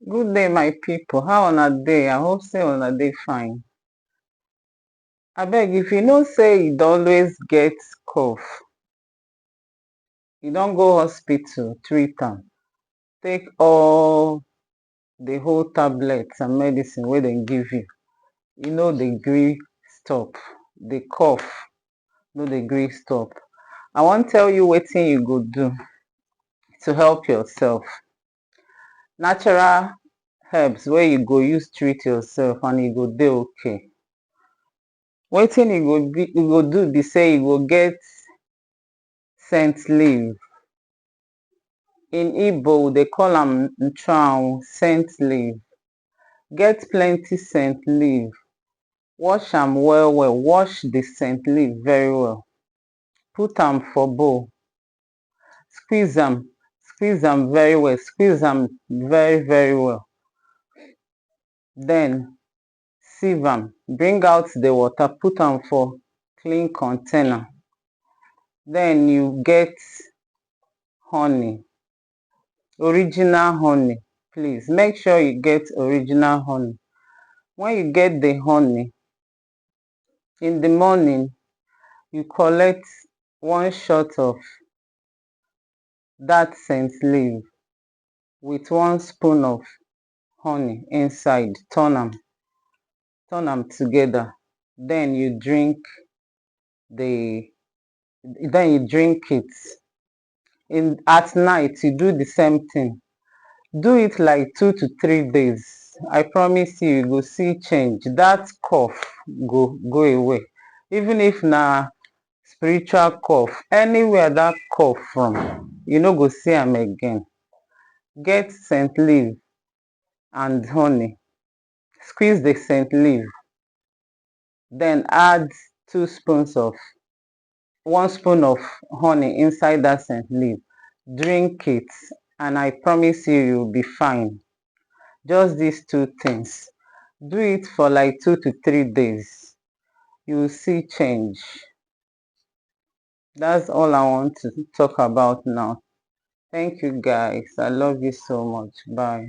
Good day, my people. How on a day? I hope say on a day fine. Abeg, if you know say you always get cough, you don't go hospital treat am. Take all the whole tablets and medicine wey dem give you. You no dey gree stop. The cough no dey gree stop. I wan tell you wetin you go do to help yourself. Natural herbs wey you go use treat yourself and you go dey okay. Wetin you go do be say you go get scent leaf. In Igbo they call am nchuanwu, scent leaf. Get plenty scent leaf. Wash am well well. Wash the scent leaf very well. Put am for bowl. Squeeze am very well. Squeeze am very well. Then sieve am. Bring out the water. Put am for clean container. Then you get honey. Original honey. Please make sure you get original honey. When you get the honey, in the morning you collect 1 shot of that scent leaf with 1 spoon of honey inside. Turn am together. Then you drink it. At night you do the same thing. Do it like 2 to 3 days. I promise you, you go see change. That cough go away. Even if na spiritual cough, anywhere that cough from, you no go see am again. Get scent leaf and honey. Squeeze the scent leaf. Then add 1 spoon of honey inside that scent leaf. Drink it and I promise you, you'll be fine. Just these 2 things. Do it for like 2 to 3 days. You will see change. That's all I want to talk about now. Thank you guys. I love you so much. Bye.